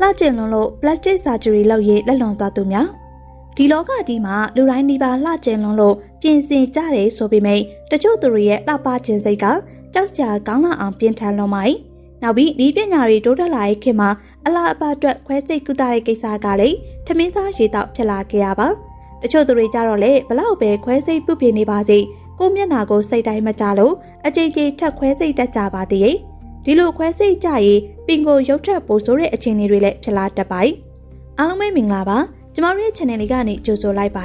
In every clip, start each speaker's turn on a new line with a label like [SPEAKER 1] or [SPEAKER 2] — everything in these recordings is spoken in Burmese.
[SPEAKER 1] လှကျင်လွန်လို့ plastic surgery လုပ်ရေးလက်လွန်သွားသူများဒီလောကကြီးမှာလူတိုင်းဒီပါလှကျင်လွန်လို့ပြင်ဆင်ကြတယ်ဆိုပေမဲ့တချို့သူတွေရဲ့လှပခြင်းစိတ်ကကြောက်ကြကောင်းလာအောင်ပြင်ထန်လွန်ပါ၏နောက်ပြီးဒီပညာတွေတိုးတက်လာတဲ့ခေတ်မှာအလားအပါအတွက်ခွဲစိတ်ကုသတဲ့ကိစ္စကလည်းထမင်းသားရေတောက်ဖြစ်လာခဲ့ရပါတချို့သူတွေကြတော့လေဘလောက်ပဲခွဲစိတ်ပြုပြင်နေပါစေကိုမျက်နာကိုစိတ်တိုင်းမကြလို့အကြိမ်ကြိမ်ထပ်ခွဲစိတ်တတ်ကြပါသေးရဲ့ဒီလိုခွဲစိတ်ကြရင်ပင်ကိုရုပ်ထက်ပိုဆိုးတဲ့အခြေအနေတွေလည်းဖြစ်လာတတ်ပါ၏အားလုံးပဲမင်္ဂလာပါကျမတို့ရဲ့ channel လေးကနေကြိုဆိုလိုက်ပါ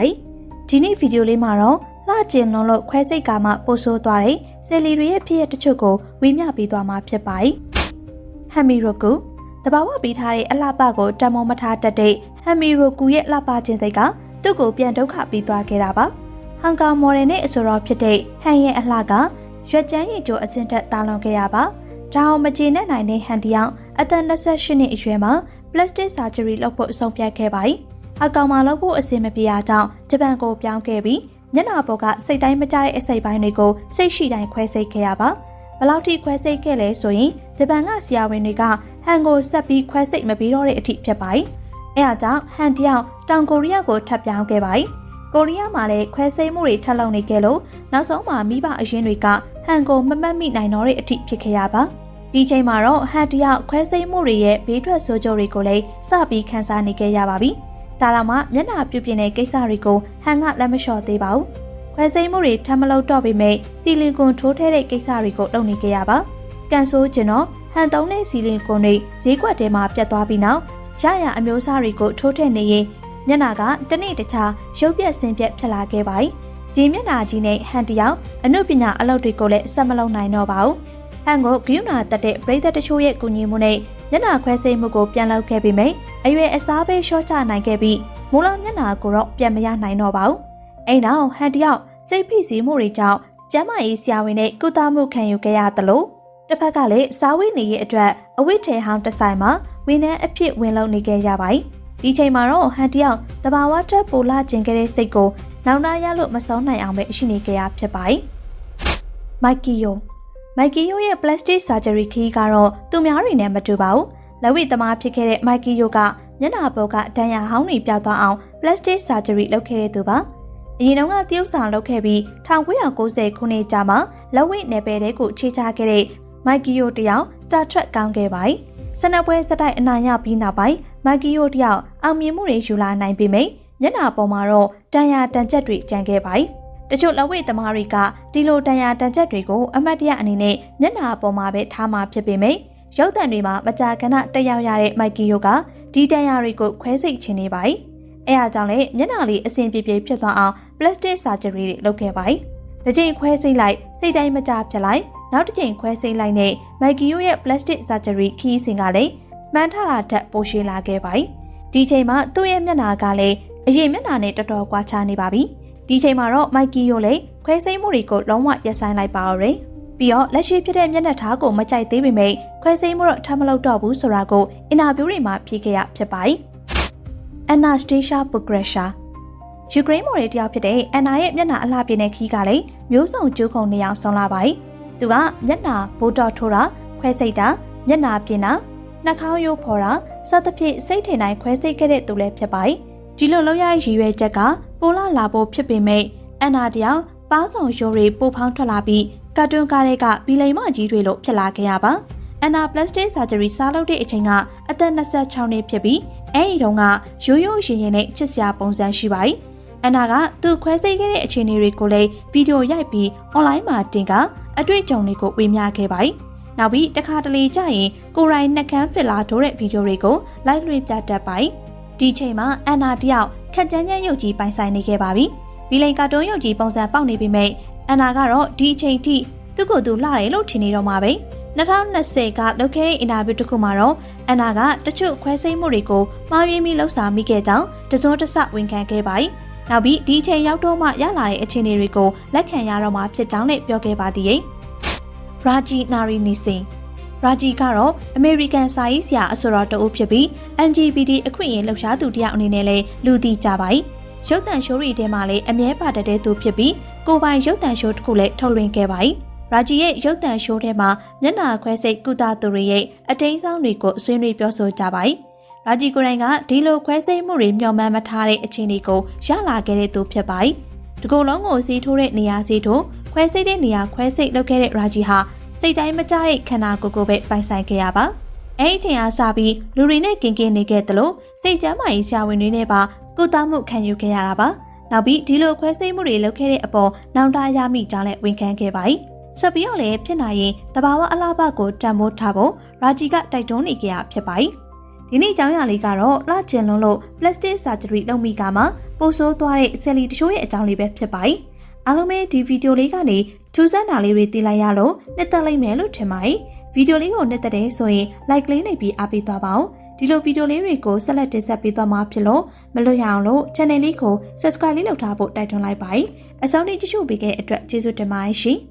[SPEAKER 1] ဒီနေ့ဗီဒီယိုလေးမှာတော့လှကျင်လွန်လို့ခွဲစိတ်ကမှပိုဆိုးသွားတဲ့ဆယ်လီတွေရဲ့ဖြစ်ရတချို့ကိုဝေမျှပေးသွားမှာဖြစ်ပါဟမ်မီရိုကူတဘာဝပေးထားတဲ့အလှပကိုတံမိုးမထားတတ်တဲ့ဟမ်မီရိုကူရဲ့လှပခြင်းစိတ်ကသူ့ကိုပြန်ဒုက္ခပေးသွားခဲ့တာပါဟန်ကောင်မော်ဒယ်နဲ့အဆိုတော်ဖြစ်တဲ့ဟန်ရဲ့အလှကရွက်ကျန်းရည်ကြိုအစင်တက်တာလွန်ခဲ့ရပါဒါအောင်မကျေနပ်နိုင်တဲ့ဟန်တယောက်အသက်28နှစ်အရွယ်မှာ plastic surgery လုပ်ဖို့အဆုံးဖြတ်ခဲ့ပါအကောင်မှာလုပ်ဖို့အဆင်မပြေတာကြောင့်ဂျပန်ကိုပြောင်းခဲ့ပြီးမျက်နှာပေါ်ကစိတ်တိုင်းမကျတဲ့အစိတ်ပိုင်းတွေကိုစိတ်ရှိတိုင်းခွဲစိတ်ခဲ့ရပါဘလောက်ထိခွဲစိတ်ခဲ့လဲဆိုရင်ဂျပန်ကဆရာဝန်တွေကဟန်ကိုဆက်ပြီးခွဲစိတ်မပြီးတော့တဲ့အထိဖြစ်ပါအဲအားကြောင့်ဟန်တယောက်တောင်ကိုရီးယားကိုထပ်ပြောင်းခဲ့ပါကိုရီးယားမှာလည်းခွဲစိတ်မှုတွေထပ်လုပ်နေခဲ့လို့နောက်ဆုံးမှာမိဘအရင်းတွေကဟန်ကိုမမှတ်မိနိုင်တော့တဲ့အထိဖြစ်ခဲ့ရပါဒီချိန်မှာတော့ဟန်တယောက်ခွဲစိတ်မှုတွေရဲ့ဘေးထွက်ဆိုးကျိုးတွေကိုလည်းစပြီးခန်းစားနေခဲ့ရပါပြီဒါတော့မှမျက်နှာပြုပြင်တဲ့ကိစ္စတွေကိုဟန်ကလက်မလျှော့သေးပါဘူးခွဲစိတ်မှုတွေထပ်မလုပ်တော့ပေမဲ့စီလီကွန်ထိုးထည့်တဲ့ကိစ္စတွေကိုလုပ်နေခဲ့ရပါကန်ဆိုးကျင်တော့ဟန်သုံးတဲ့စီလီကွန်တွေဈေးကွက်ထဲမှာပြတ်သွားပြီးနောက်ရရအမျိုးအစားတွေကိုထိုးထည့်နေရင်မျက်နှာကတနေ့တခြားရုပ်ပြက်ဆင်းပြက်ဖြစ်လာခဲ့ပါဒီမျက်နှာကြီးနဲ့ဟန်တယောက်အနုပညာအလုပ်တွေကိုလည်းဆက်မလုပ်နိုင်တော့ပါဘူးဟန်ကိုဂရုဏာတက်တဲ့ပရိသတ်တချို့ရဲ့ကူညီမှုနဲ့မျက်နှာခွဲစိတ်မှုကိုပြန်လုပ်ခဲ့ပြီးမိအရွယ်အစားပေးရှော့ချနိုင်ခဲ့ပြီးမူလမျက်နှာကိုတော့ပြန်မရနိုင်တော့ပါဘူးအိမ်နောက်ဟန်တယောက်စိတ်ဖိစီးမှုတွေကြောင့်ကျန်းမာရေးဆရာဝန်နဲ့ကုသမှုခံယူခဲ့ရသလိုတစ်ဖက်ကလည်းစားဝတ်နေရေးအတွက်အဝတ်ထဲဟောင်းတစ်ဆိုင်မှာဝန်ထမ်းအဖြစ်ဝင်လုပ်နေခဲ့ရပါတယ်ဒီချိန်မှာတော့ဟန်တယောက်တဘာဝတက်ပိုလာကျင်ခဲ့တဲ့စိတ်ကိုနောက်နာရလို့မဆုံးနိုင်အောင်ပဲရှိနေကြရဖြစ်ပါတယ်မိုက်ကီယိုရဲ့ plastic surgery ခီးကတော့သူများတွေနဲ့မတူပါဘူးလက်ဝိသမားဖြစ်ခဲ့တဲ့မိုက်ကီယိုကမျက်နှာပေါ်ကဒဏ်ရာဟောင်းတွေပြသွားအောင် plastic surgery လုပ်ခဲ့တဲ့သူပါအရင်တုန်းကတရုတ်ဆောင်လုပ်ခဲ့ပြီး1990ခုနှစ်ကြာမှလက်ဝိနယ်ပယ်တဲ့ကိုခြေချခဲ့တဲ့မိုက်ကီယိုတယောက်တာထွက်ကောင်းခဲ့ပါတယ်စနပွဲစတိုက်အနိုင်ရပြီးနောက်ပိုင်းမိုက်ကီယိုတယောက်အောင်မြင်မှုတွေယူလာနိုင်ပေမယ့်မျက်နှာပေါ်မှာတော့တန်ရာတန်ချက်တွေကျန်ခဲ့ပါတယ်တချို့လက်ဝိသမားတွေကဒီလိုတန်ရာတန်ချက်တွေကိုအမတ်တရအနေနဲ့မျက်နှာပေါ်မှာပဲထားမှာဖြစ်ပေမယ့်ရုပ်သံတွေမှာမကြာခဏတက်ရောက်ရတဲ့မိုက်ကီယိုကဒီတန်ရာတွေကိုခွဲစိတ်ချင်နေပါတယ်အဲအားကြောင့်လည်းမျက်နှာလေးအဆင်ပြေပြေဖြစ်သွားအောင် plastic surgery တွေလုပ်ခဲ့ပါတယ်တစ်ချိန်ခွဲစိတ်လိုက်စိတ်တိုင်းမကျဖြစ်လိုက်နောက်တစ်ချိန်ခွဲစိတ်လိုက်နဲ့မိုက်ကီယိုရဲ့ plastic surgery ခီးစဉ်ကလည်းမှန်ထတာထက်ပိုရှည်လာခဲ့ပါတယ်ဒီချိန်မှာသူ့ရဲ့မျက်နှာကလည်းအရင်မျက်နှာနဲ့တော်တော်ကွာခြားနေပါပြီဒီချိန်မှာတော့မိုက်ကီယိုလည်းခွဲစိတ်မှုတွေကိုလုံးဝရပ်ဆိုင်းလိုက်ပါတော့တယ်ပြီးတော့လက်ရှိဖြစ်တဲ့မျက်နှာထားကိုမကြိုက်သေးပေမဲ့ခွဲစိတ်မှုတော့ထပ်မလုပ်တော့ဘူးဆိုတာကိုအင်တာဗျူးတွေမှာဖြေခဲ့ရဖြစ်ပါတယ်အန်နာစတေးရှာပူဂရက်ရှာယူကရိန်းမော်ဒယ်တယောက်ဖြစ်တဲ့အန်နာရဲ့မျက်နှာအလှပြင်းတဲ့ခီးကလည်းမျိုးစုံကျိုးခုံနေအောင်ဆောင်လာပါတယ်သူကမျက်နှာဘိုတော့ထိုးတာခွဲစိတ်တာမျက်နှာပြင်းတာနှာခေါင်းရိုးဖော်တာစသဖြင့်စိတ်ထင်တိုင်းခွဲစိတ်ခဲ့တဲ့သူလည်းဖြစ်ပါတယ်ဒီလိုလုပ်ရတဲ့ရည်ရွယ်ချက်ကပိုလာဖို့ဖြစ်ပေမဲ့အန်နာတယောက်ပါးဆောင်ရိုးတွေပိုဖောင်းထွက်လာပြီးကာတွန်းကားတွေကဘီလိမ်မကြီးတွေလို့ဖြစ်လာခဲ့ရပါအန်နာ plastic surgery စားလုပ်တဲ့အချိန်ကအသက်26နှစ်ဖြစ်ပြီးအဲဒီတုန်းကရိုးရိုးရင်နဲ့ချစ်စရာပုံစံရှိပါတယ်အန်နာကသူခွဲစိတ်ခဲ့တဲ့အခြေအနေတွေကိုလည်းဗီဒီယိုရိုက်ပြီး online မှာတင်ကအတွေ့အကြုံတွေကိုဝေမျှခဲ့ပါတယ်နောက်ပြီးတစ်ခါတလေကြာရင်ကိုရိုင်းနှကန်းဖစ်လာထိုးတဲ့ဗီဒီယိုတွေကိုလိုက်လွှင့်ပြတတ်ပါတယ်ဒီချိန်မှာအန်နာတယောက်ခက်ကြမ်းကြမ်းရုပ်ကြီးပိုင်ဆိုင်နေခဲ့ပါပြီဗီလိန်ကာတွန်းရုပ်ကြီးပုံစံပေါက်နေပေမဲ့အန်နာကတော့ဒီအချိန်ထိသူ့ကိုယ်သူလှတယ်လို့ထင်နေတော့မှာပဲ2020ကလုပ်ခဲ့တဲ့အင်တာဗျူးတစ်ခုမှာတော့အန်နာကတချို့ခွဲစိတ်မှုတွေကိုမှားယွင်းပြီးလှုပ်ဆောင်မိခဲ့ကြောင်းတစုံတစဝန်ခံခဲ့ပါတယ်နောက်ပြီးဒီအချိန်ရောက်တော့မှရလာတဲ့အခြေအနေတွေကိုလက်ခံရတော့မှဖြစ်ကြောင်းလည်းပြောခဲ့ပါသေးတယ်ရာဂျီနာရီနီစင်ရာဂျီကတော့အမေရိကန်စာရေးဆရာအဆိုတော်တဦးဖြစ်ပြီး LGBT အခွင့်အရေးလှုပ်ရှားသူတယောက်အနေနဲ့လည်းလူသိကြပါတယ်ရုပ်သံရှိုးတွေထဲမှာလည်းအမြဲပါတတ်တဲ့သူဖြစ်ပြီးကိုပိုင်ရုပ်သံရှိုးတစ်ခုလည်းထုတ်လွှင့်ခဲ့ပါတယ်ရာဂျီရဲ့ရုပ်သံရှိုးထဲမှာမျက်နှာခွဲစိတ်ကုသသူတွေရဲ့အတိမ်းဆောင်တွေကိုဆွေးနွေးပြောဆိုကြပါတယ် ရာဂျီကိုရိုင်းကဒီလိုခွဲစိတ်မှုတွေမျှော်မှန်းမထားတဲ့အခြေအနေကိုရလာခဲ့တဲ့သူဖြစ်ပါတယ်။ဒီကုလုံးကိုစီးထိုးတဲ့နေရာစီးထိုးခွဲစိတ်တဲ့နေရာခွဲစိတ်လုပ်ခဲ့တဲ့ရာဂျီဟာစိတ်တိုင်းမကျတဲ့ခန္ဓာကိုယ်ကိုပဲပိုင်ဆိုင်ခဲ့ရပါ။အဲဒီအချိန်အားစပြီးလူတွေနဲ့ကင်ကင်နေခဲ့သလိုစိတ်ကျန်းမာရေးဆရာဝန်တွေနဲ့ပါကုသမှုခံယူခဲ့ရတာပါ။နောက်ပြီးဒီလိုခွဲစိတ်မှုတွေလုပ်ခဲ့တဲ့အပေါ်နောင်တရမိကြောင်းလည်းဝန်ခံခဲ့ပါတယ်။ဆက်ပြီးတော့လည်းဖြစ်နိုင်ရင်တဘာဝအလားပါကိုတန်ဖိုးထားဖို့ရာဂျီကတိုက်တွန်းနေကြရဖြစ်ပါတယ်။ဒီနေ့ကြောင်းရလေးကတော့လှကျင်လွန်းလို့ plastic surgery လုပ်မိကမှပိုဆိုးသွားတဲ့ဆယ်လီတချို့ရဲ့အကြောင်းလေးပဲဖြစ်ပါတယ်။အားလုံးပဲဒီဗီဒီယိုလေးကနေထူးဆန်းတာလေးတွေသိလိုက်ရလို့နှစ်သက်လိုက်မယ်လို့ထင်ပါတယ်။ဗီဒီယိုလေးကိုနှစ်သက်တယ်ဆိုရင် like လေးနှိပ်ပြီးအားပေးသွားပါဦး။ဒီလိုဗီဒီယိုလေးတွေကိုဆက်လက်တင်ဆက်ပေးသွားမှာဖြစ်လို့မလွတ်ရအောင်လို့ channel လေးကို subscribe လေးလုပ်ထားဖို့တိုက်တွန်းလိုက်ပါတယ်။အဆုံးထိကြည့်ရှုပေးခဲ့တဲ့အတွက်ကျေးဇူးတင်ပါတယ်ရှင်။